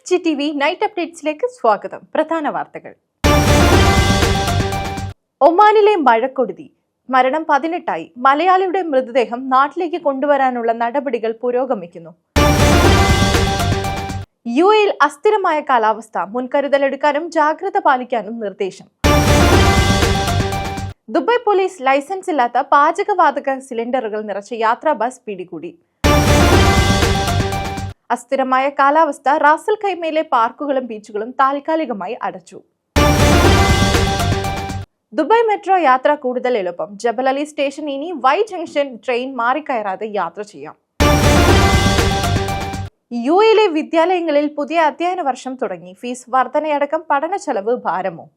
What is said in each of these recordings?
HGTV night അപ്ഡേറ്റ്സിലേക്ക് സ്വാഗതം. പ്രധാന വാർത്തകൾ. ഒമാനിലെ മഴക്കൊടുതി, മരണം 18ആയി. മലയാളിയുടെ മൃതദേഹം നാട്ടിലേക്ക് കൊണ്ടുവരാനുള്ള നടപടികൾ പുരോഗമിക്കുന്നു. UAE-ൽ അസ്ഥിരമായ കാലാവസ്ഥ, മുൻകരുതലെടുക്കാനും ജാഗ്രത പാലിക്കാനും നിർദ്ദേശം. ദുബായ് പോലീസ് ലൈസൻസ് ഇല്ലാത്ത പാചകവാതക സിലിണ്ടറുകൾ നിറച്ച യാത്രാ ബസ് പിടികൂടി. അസ്ഥിരമായ കാലാവസ്ഥ, റാസൽ ഖൈമയിലെ പാർക്കുകളും ബീച്ചുകളും താൽക്കാലികമായി അടച്ചു. ദുബായ് മെട്രോ യാത്ര കൂടുതൽ എളുപ്പം. ജബൽ അലി സ്റ്റേഷൻ ഇനി വൈ ജംഗ്ഷൻ ട്രെയിൻ മാറിക്കയറാതെ യാത്ര ചെയ്യാം. UAE-ലെ വിദ്യാലയങ്ങളിൽ പുതിയ അധ്യയന വർഷം തുടങ്ങി. ഫീസ് വർധനയടക്കം പഠന ചെലവ് ഭാരമോ?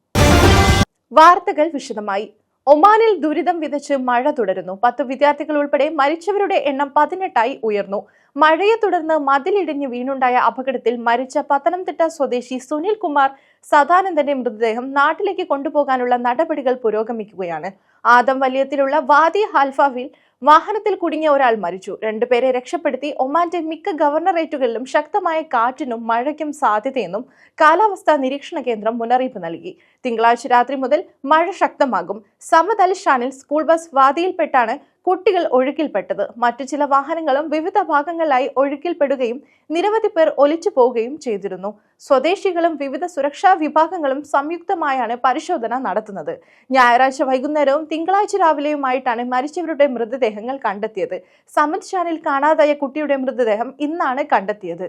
വാർത്തകൾ വിശദമായി. ഒമാനിൽ ദുരിതം വിതച്ച് മഴ തുടരുന്നു. 10 വിദ്യാർത്ഥികൾ ഉൾപ്പെടെ മരിച്ചവരുടെ എണ്ണം 18ആയി ഉയർന്നു. മഴയെ തുടർന്ന് മതിലിടിഞ്ഞ് വീണുണ്ടായ അപകടത്തിൽ മരിച്ച പത്തനംതിട്ട സ്വദേശി സുനിൽ കുമാർ സദാനന്ദന്റെ മൃതദേഹം നാട്ടിലേക്ക് കൊണ്ടുപോകാനുള്ള നടപടികൾ പുരോഗമിക്കുകയാണ്. ആദം വലിയത്തിലുള്ള വാദി ഹാൽഫാവിൽ വാഹനത്തിൽ കുടുങ്ങിയ ഒരാൾ മരിച്ചു. 2 പേരെ രക്ഷപ്പെടുത്തി. ഒമാന്റെ മിക്ക ഗവർണറേറ്റുകളിലും ശക്തമായ കാറ്റിനും മഴയ്ക്കും സാധ്യതയെന്നും കാലാവസ്ഥാ നിരീക്ഷണ കേന്ദ്രം മുന്നറിയിപ്പ് നൽകി. തിങ്കളാഴ്ച രാത്രി മുതൽ മഴ ശക്തമാകും. സമദ് അൽ ഷാനിൽ സ്കൂൾ ബസ് വാദിയിൽപ്പെട്ടാണ് കുട്ടികൾ ഒഴുക്കിൽപ്പെട്ടത്. മറ്റു ചില വാഹനങ്ങളും വിവിധ ഭാഗങ്ങളിലായി ഒഴുക്കിൽപ്പെടുകയും നിരവധി പേർ ഒലിച്ചു പോവുകയും ചെയ്തിരുന്നു. സ്വദേശികളും വിവിധ സുരക്ഷാ വിഭാഗങ്ങളും സംയുക്തമായാണ് പരിശോധന നടത്തുന്നത്. ഞായറാഴ്ച വൈകുന്നേരവും തിങ്കളാഴ്ച രാവിലെയുമായിട്ടാണ് മരിച്ചവരുടെ മൃതദേഹങ്ങൾ കണ്ടെത്തിയത്. സമദ് ഷാനിൽ കാണാതായ കുട്ടിയുടെ മൃതദേഹം ഇന്നാണ് കണ്ടെത്തിയത്.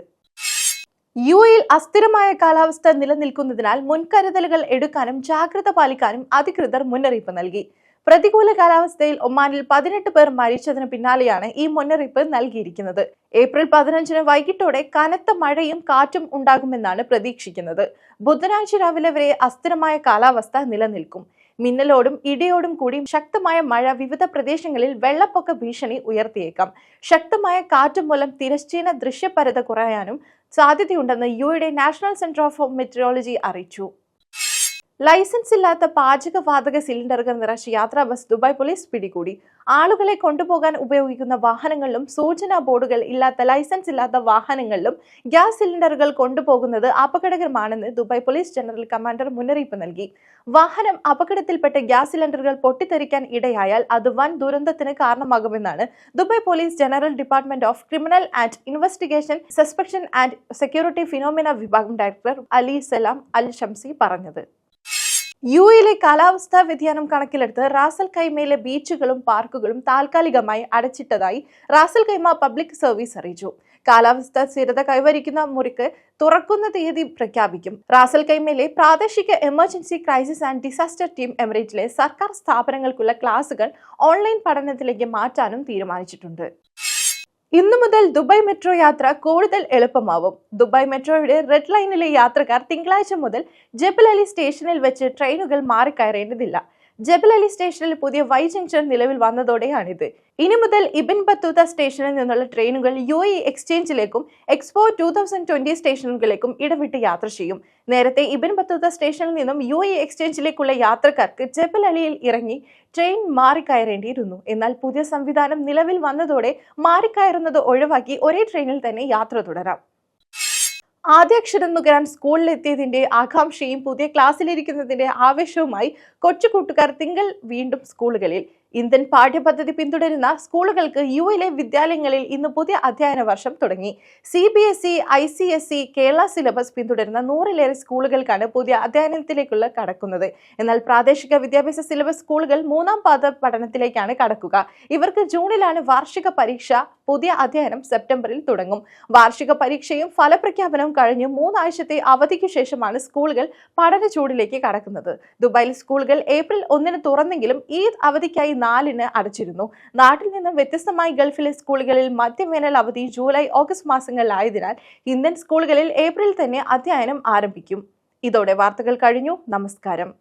UAE-ൽ അസ്ഥിരമായ കാലാവസ്ഥ നിലനിൽക്കുന്നതിനാൽ മുൻകരുതലുകൾ എടുക്കാനും ജാഗ്രത പാലിക്കാനും അധികൃതർ മുന്നറിയിപ്പ് നൽകി. പ്രതികൂല കാലാവസ്ഥയിൽ ഒമാനിൽ 18 പേർ മരിച്ചതിന് പിന്നാലെയാണ് ഈ മുന്നറിയിപ്പ് നൽകിയിരിക്കുന്നത്. ഏപ്രിൽ 15-ന് വൈകിട്ടോടെ കനത്ത മഴയും കാറ്റും ഉണ്ടാകുമെന്നാണ് പ്രതീക്ഷിക്കുന്നത്. ബുധനാഴ്ച രാവിലെ വരെ അസ്ഥിരമായ കാലാവസ്ഥ നിലനിൽക്കും. മിന്നലോടും ഇടിയോടും കൂടി ശക്തമായ മഴ വിവിധ പ്രദേശങ്ങളിൽ വെള്ളപ്പൊക്ക ഭീഷണി ഉയർത്തിയേക്കാം. ശക്തമായ കാറ്റ് മൂലം തിരശ്ചീന ദൃശ്യപരത കുറയാനും സാധ്യതയുണ്ടെന്ന് UAE-യുടെ നാഷണൽ സെന്റർ ഓഫ് മെറ്റീരിയോളജി അറിയിച്ചു. ലൈസൻസ് ഇല്ലാത്ത പാചകവാതക സിലിണ്ടറുകൾ നിറച്ച യാത്രാ ബസ് ദുബായ് പോലീസ് പിടികൂടി. ആളുകളെ കൊണ്ടുപോകാൻ ഉപയോഗിക്കുന്ന വാഹനങ്ങളിലും സൂചനാ ബോർഡുകൾ ഇല്ലാത്ത ലൈസൻസ് ഇല്ലാത്ത വാഹനങ്ങളിലും ഗ്യാസ് സിലിണ്ടറുകൾ കൊണ്ടുപോകുന്നത് അപകടകരമാണെന്ന് ദുബായ് പോലീസ് ജനറൽ കമാൻഡർ മുന്നറിയിപ്പ് നൽകി. വാഹനം അപകടത്തിൽപ്പെട്ട് ഗ്യാസ് സിലിണ്ടറുകൾ പൊട്ടിത്തെറിക്കാൻ ഇടയായാൽ അത് വൻ ദുരന്തത്തിന് കാരണമാകുമെന്നാണ് Dubai police general department of criminal and investigation, suspicion and security phenomena വിഭാഗം director Ali Salam Al Shamsi പറഞ്ഞത്. UAE-ലെ കാലാവസ്ഥാ വ്യതിയാനം കണക്കിലെടുത്ത് റാസൽ ഖൈമയിലെ ബീച്ചുകളും പാർക്കുകളും താൽക്കാലികമായി അടച്ചിട്ടതായി റാസൽ ഖൈമ പബ്ലിക് സർവീസ് അറിയിച്ചു. കാലാവസ്ഥാ സ്ഥിരത കൈവരിക്കുന്ന മുറിക്ക് തുറക്കുന്ന തീയതി പ്രഖ്യാപിക്കും. റാസൽ ഖൈമയിലെ പ്രാദേശിക emergency crisis and disaster team എമിറേറ്റിലെ സർക്കാർ സ്ഥാപനങ്ങൾക്കുള്ള ക്ലാസുകൾ ഓൺലൈൻ പഠനത്തിലേക്ക് മാറ്റാനും തീരുമാനിച്ചിട്ടുണ്ട്. ഇന്നു മുതൽ ദുബായ് മെട്രോ യാത്ര കൂടുതൽ എളുപ്പമാവും. ദുബായ് മെട്രോയുടെ റെഡ് ലൈനിലെ യാത്രക്കാർ തിങ്കളാഴ്ച മുതൽ ജബൽ അലി സ്റ്റേഷനിൽ വെച്ച് ട്രെയിനുകൾ മാറിക്കയറേണ്ടതില്ല. ജബൽ അലി സ്റ്റേഷനിൽ പുതിയ വൈ ജംഗ്ഷൻ നിലവിൽ വന്നതോടെയാണിത്. ഇനി മുതൽ ഇബിൻ ബത്തൂത്ത സ്റ്റേഷനിൽ നിന്നുള്ള ട്രെയിനുകൾ UAE എക്സ്ചേഞ്ചിലേക്കും എക്സ്പോ 2020 സ്റ്റേഷനുകളിലേക്കും ഇടവിട്ട് യാത്ര ചെയ്യും. നേരത്തെ ഇബിൻ ബത്തൂത്ത സ്റ്റേഷനിൽ നിന്നും UAE എക്സ്ചേഞ്ചിലേക്കുള്ള യാത്രക്കാർക്ക് ജബൽ അലിയിൽ ഇറങ്ങി ട്രെയിൻ മാറിക്കയറേണ്ടിയിരുന്നു. എന്നാൽ പുതിയ സംവിധാനം നിലവിൽ വന്നതോടെ മാറിക്കയറുന്നത് ഒഴിവാക്കി ഒരേ ട്രെയിനിൽ തന്നെ യാത്ര തുടരാം. ആദ്യാക്ഷരം നുകരാൻ സ്കൂളിലെത്തിയതിന്റെ ആകാംക്ഷയും പുതിയ ക്ലാസ്സിലിരിക്കുന്നതിന്റെ ആവേശവുമായി കൊച്ചു കൂട്ടുകാർ തിങ്കൾ വീണ്ടും സ്കൂളുകളിൽ. ഇന്ത്യൻ പാഠ്യപദ്ധതി പിന്തുടരുന്ന സ്കൂളുകൾക്ക് UAE-ലെ വിദ്യാലയങ്ങളിൽ ഇന്ന് പുതിയ അധ്യയന വർഷം തുടങ്ങി. CBSE, ICSE, കേരള സിലബസ് പിന്തുടരുന്ന 100-ലേറെ സ്കൂളുകൾക്കാണ് പുതിയ അധ്യയനത്തിലേക്കുള്ള കടക്കുന്നത്. എന്നാൽ പ്രാദേശിക വിദ്യാഭ്യാസ സിലബസ് സ്കൂളുകൾ 3ാം പാദ പഠനത്തിലേക്കാണ് കടക്കുക. ഇവർക്ക് ജൂണിലാണ് വാർഷിക പരീക്ഷ. പുതിയ അധ്യയനം സെപ്റ്റംബറിൽ തുടങ്ങും. വാർഷിക പരീക്ഷയും ഫലപ്രഖ്യാപനവും കഴിഞ്ഞ് 3 ആഴ്ചത്തെ അവധിക്ക് ശേഷമാണ് സ്കൂളുകൾ പഠന ചൂടിലേക്ക് കടക്കുന്നത്. ദുബായിൽ സ്കൂളുകൾ ഏപ്രിൽ 1-ന് തുറന്നെങ്കിലും ഈദ് അവധിക്കായി 4-ന് അടച്ചിരുന്നു. നാട്ടിൽ നിന്നും വ്യത്യസ്തമായി ഗൾഫിലെ സ്കൂളുകളിൽ മധ്യവേനൽ അവധി ജൂലൈ, ഓഗസ്റ്റ് മാസങ്ങളിലായതിനാൽ ഇന്ത്യൻ സ്കൂളുകളിൽ ഏപ്രിൽ തന്നെ അധ്യയനം ആരംഭിക്കും. ഇതോടെ വാർത്തകൾ കഴിഞ്ഞു. നമസ്കാരം.